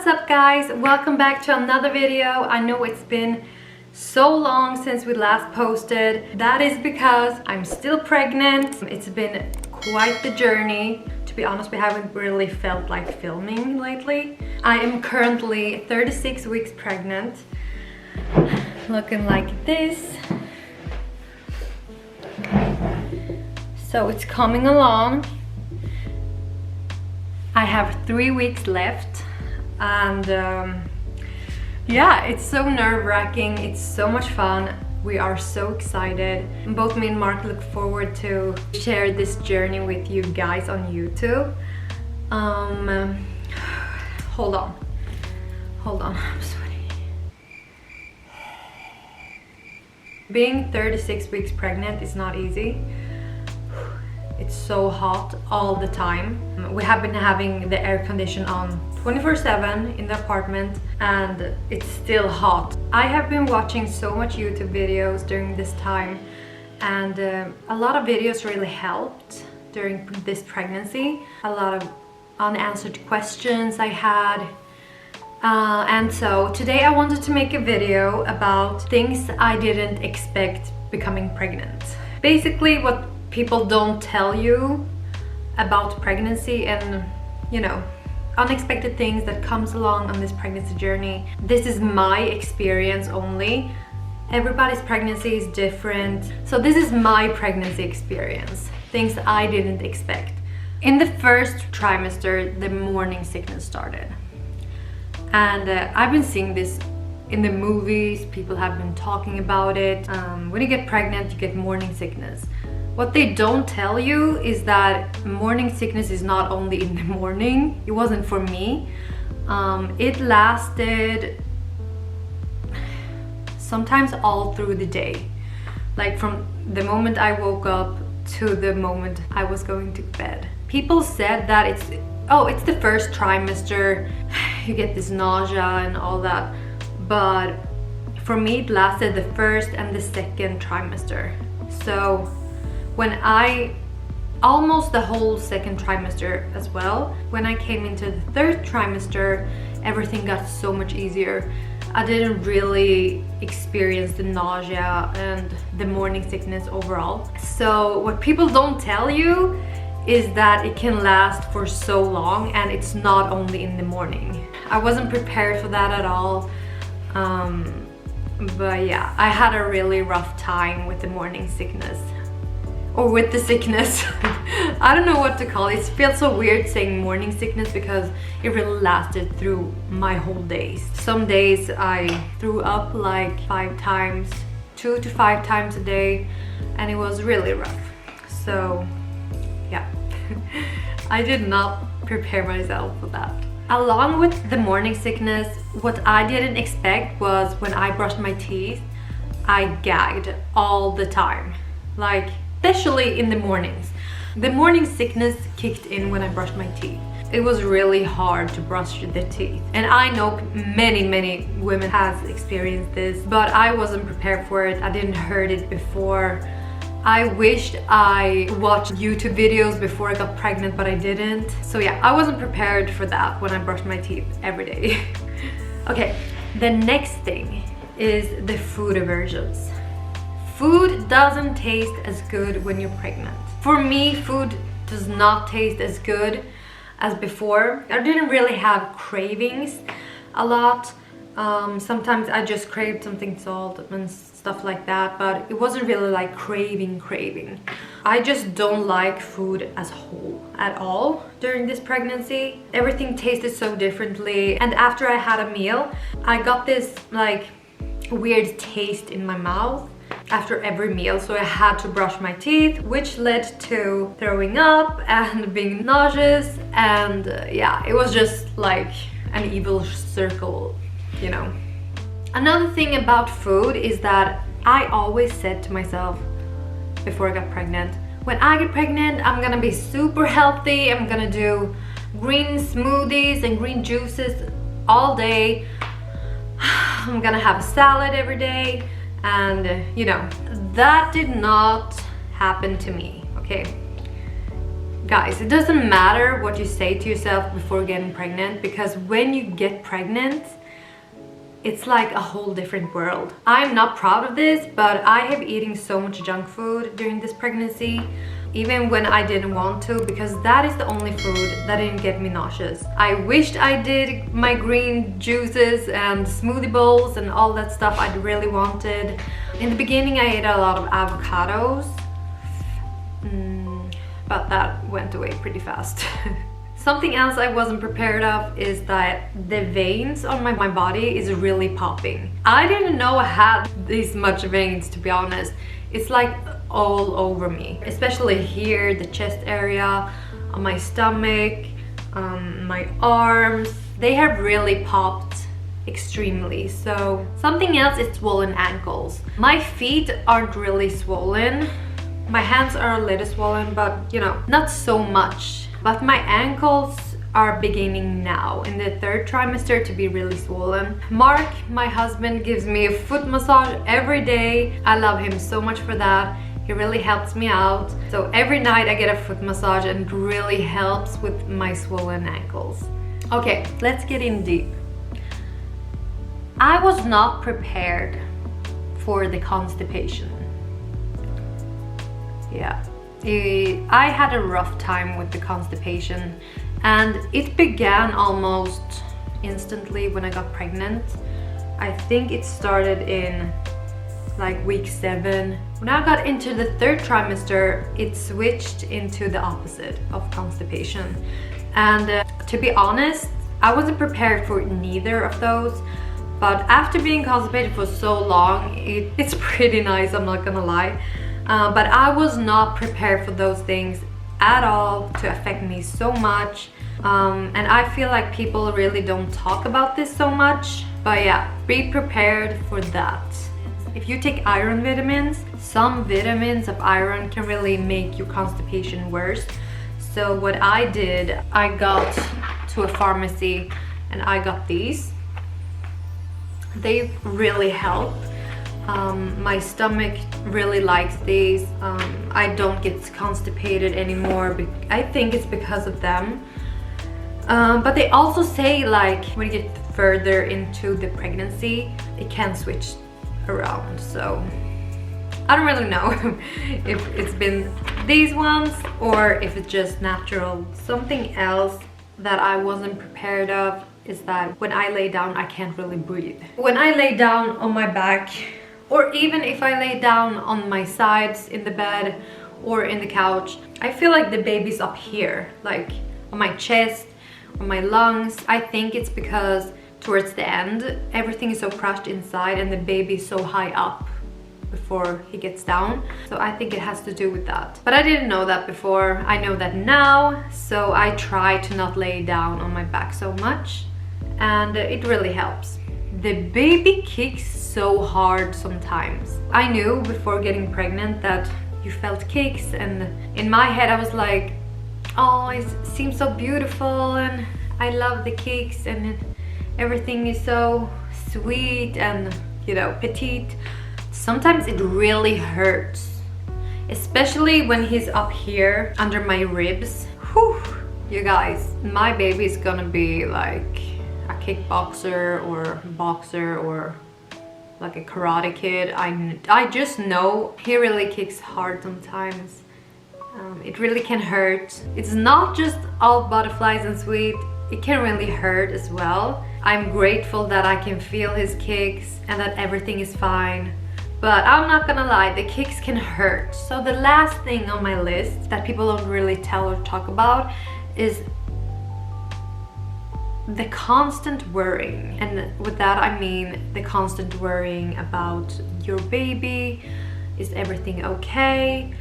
What's up guys, welcome back to another video. I know it's been so long since we last posted. That is because I'm still pregnant. It's been quite the journey. To be honest, we haven't really felt like filming lately. I am currently 36 weeks pregnant, looking like this. So it's coming along. I have 3 weeks left, and yeah, it's so nerve-wracking. It's so much fun. We are so excited. Both me and Mark look forward to share this journey with you guys on YouTube. Hold on, I'm sweating. Being 36 weeks pregnant is not easy. It's so hot all the time. We have been having the air condition on 24/7 in the apartment, and it's still hot. I have been watching so much YouTube videos during this time, and a lot of videos really helped during this pregnancy. A lot of unanswered questions I had. And so today I wanted to make a video about things I didn't expect becoming pregnant. Basically what people don't tell you about pregnancy, and you know, unexpected things that comes along on this pregnancy journey. This is my experience only. Everybody's pregnancy is different. So this is my pregnancy experience. Things I didn't expect. In the first trimester, the morning sickness started. And I've been seeing this in the movies. People have been talking about it. When you get pregnant, you get morning sickness. What they don't tell you is that morning sickness is not only in the morning. It wasn't for me. It lasted sometimes all through the day. Like from the moment I woke up to the moment I was going to bed. People said that it's the first trimester, you get this nausea and all that. But for me it lasted the first and the second trimester. So when almost the whole second trimester as well. When I came into the third trimester, everything got so much easier. I didn't really experience the nausea and the morning sickness overall. So what people don't tell you is that it can last for so long, and it's not only in the morning. I wasn't prepared for that at all. But yeah, I had a really rough time with the morning sickness. Or with the sickness. I don't know what to call it. It feels so weird saying morning sickness because it really lasted through my whole days. Some days I threw up like 5 times, 2 to 5 times a day, and it was really rough. So yeah, I did not prepare myself for that. Along with the morning sickness, what I didn't expect was when I brushed my teeth, I gagged all the time. Like, especially in the mornings. The morning sickness kicked in when I brushed my teeth. It was really hard to brush the teeth. And I know many women have experienced this, but I wasn't prepared for it. I didn't heard it before. I wished I watched YouTube videos before I got pregnant, but I didn't. So yeah, I wasn't prepared for that when I brushed my teeth every day. Okay, the next thing is the food aversions. Food doesn't taste as good when you're pregnant. For me, food does not taste as good as before. I didn't really have cravings a lot. Sometimes I just craved something salt and stuff like that, but it wasn't really like craving. I just don't like food as whole at all during this pregnancy. Everything tasted so differently, and after I had a meal, I got this like weird taste in my mouth after every meal, so I had to brush my teeth, which led to throwing up and being nauseous, and yeah, it was just like an evil circle, you know. Another thing about food is that I always said to myself before I got pregnant, when I get pregnant, I'm gonna be super healthy, I'm gonna do green smoothies and green juices all day, I'm gonna have a salad every day. And you know, that did not happen to me, okay? Guys, it doesn't matter what you say to yourself before getting pregnant, because when you get pregnant, it's like a whole different world. I'm not proud of this, but I have eaten so much junk food during this pregnancy, even when I didn't want to, because that is the only food that didn't get me nauseous. I wished I did my green juices and smoothie bowls and all that stuff I really wanted. In the beginning, I ate a lot of avocados, but that went away pretty fast. Something else I wasn't prepared of is that the veins on my body is really popping. I didn't know I had this much veins, to be honest. It's like all over me, especially here, the chest area, on my stomach, my arms. They have really popped extremely. So something else is swollen ankles. My feet aren't really swollen. My hands are a little swollen, but you know, not so much. But my ankles are beginning now in the 3rd trimester to be really swollen. Mark, my husband, gives me a foot massage every day. I love him so much for that. He really helps me out. So every night I get a foot massage and it really helps with my swollen ankles. Okay, let's get in deep. I was not prepared for the constipation. Yeah. I had a rough time with the constipation, and it began almost instantly when I got pregnant. I think it started in like week 7. When I got into the 3rd trimester, it switched into the opposite of constipation. And to be honest, I wasn't prepared for neither of those. But after being constipated for so long, it's pretty nice, I'm not gonna lie. But I was not prepared for those things at all to affect me so much. And I feel like people really don't talk about this so much. But yeah, be prepared for that. If you take iron vitamins, some vitamins of iron can really make your constipation worse. So what I did, I got to a pharmacy and I got these. They really help. My stomach really likes these. I don't get constipated anymore. I think it's because of them. But they also say, like, when you get further into the pregnancy, it can switch around. So I don't really know if it's been these ones or if it's just natural. Something else that I wasn't prepared of is that when I lay down, I can't really breathe. When I lay down on my back, or even if I lay down on my sides in the bed or in the couch, I feel like the baby's up here, like on my chest, on my lungs. I think it's because towards the end, everything is so crushed inside and the baby's so high up before he gets down. So I think it has to do with that. But I didn't know that before. I know that now, so I try to not lay down on my back so much, and it really helps. The baby kicks so hard sometimes. I knew before getting pregnant that you felt kicks, and in my head I was like, oh, it seems so beautiful and I love the kicks and everything is so sweet and, you know, petite. Sometimes it really hurts, especially when he's up here under my ribs. Whew, you guys, my baby is gonna be like a kickboxer or boxer or like a karate kid. I just know he really kicks hard sometimes. It really can hurt. It's not just all butterflies and sweet, it can really hurt as well. I'm grateful that I can feel his kicks and that everything is fine. But I'm not gonna lie, the kicks can hurt. So the last thing on my list that people don't really tell or talk about is the constant worrying. And with that I mean the constant worrying about your baby. Is everything okay?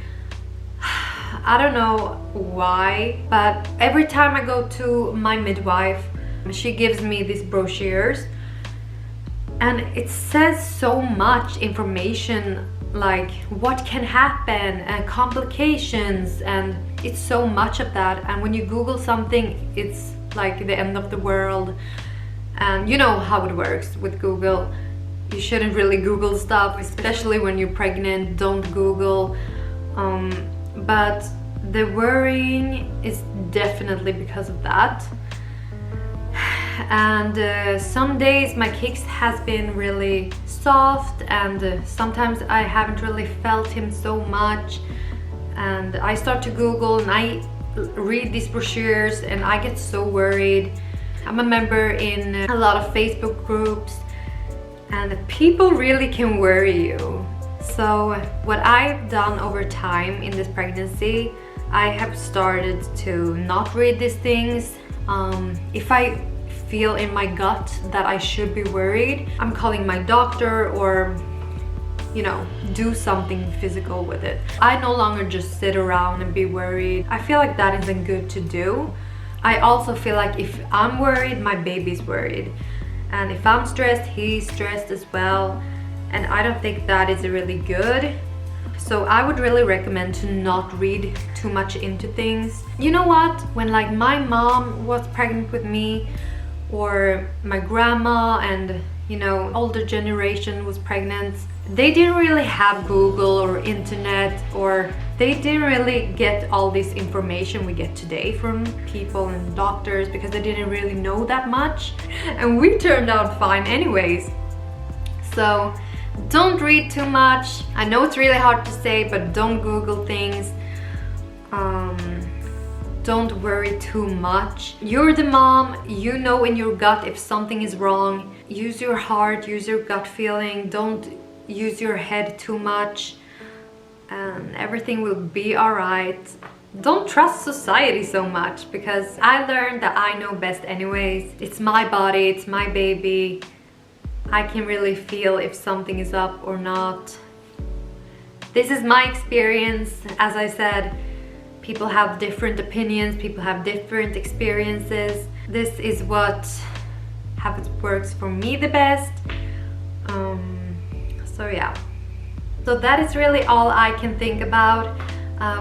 I don't know why, but every time I go to my midwife, she gives me these brochures and it says so much information, like what can happen and complications, and it's so much of that. And when you Google something, it's like the end of the world. And you know how it works with Google. You shouldn't really Google stuff, especially when you're pregnant. Don't Google. But the worrying is definitely because of that. And some days my kicks has been really soft, and sometimes I haven't really felt him so much, and I start to Google and I read these brochures and I get so worried. I'm a member in a lot of Facebook groups, and people really can worry you. So what I've done over time in this pregnancy, I have started to not read these things. If I feel in my gut that I should be worried, I'm calling my doctor, or you know, do something physical with it. I no longer just sit around and be worried. I feel like that isn't good to do. I also feel like if I'm worried, my baby's worried, and if I'm stressed, he's stressed as well, and I don't think that is really good. So I would really recommend to not read too much into things. You know what, when like my mom was pregnant with me, or my grandma and you know, older generation was pregnant, they didn't really have Google or internet, or they didn't really get all this information we get today from people and doctors, because they didn't really know that much, and we turned out fine anyways. So don't read too much. I know it's really hard to say, but don't Google things. Don't worry too much. You're the mom, you know in your gut if something is wrong. Use your heart, use your gut feeling. Don't use your head too much, and everything will be alright. Don't trust society so much, because I learned that I know best anyways. It's my body, it's my baby. I can really feel if something is up or not. This is my experience. As I said, people have different opinions, people have different experiences. This is what works for me the best. So yeah. So that is really all I can think about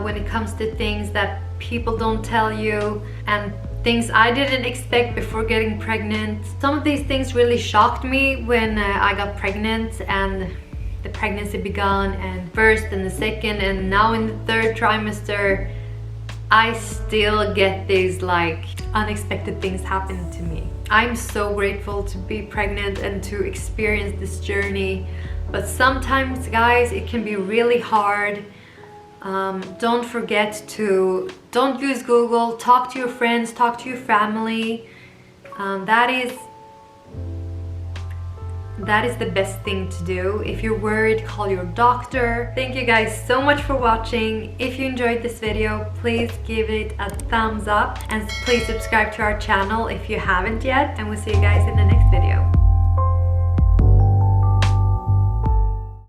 when it comes to things that people don't tell you, and things I didn't expect before getting pregnant. Some of these things really shocked me when I got pregnant and the pregnancy began, and first and the second, and now in the third trimester, I still get these like unexpected things happen to me. I'm so grateful to be pregnant and to experience this journey, but sometimes, guys, it can be really hard. Don't forget to don't use Google. Talk to your friends, talk to your family. That is the best thing to do. If you're worried, call your doctor. Thank you guys so much for watching. If you enjoyed this video, please give it a thumbs up, and please subscribe to our channel if you haven't yet, and we'll see you guys in the next video.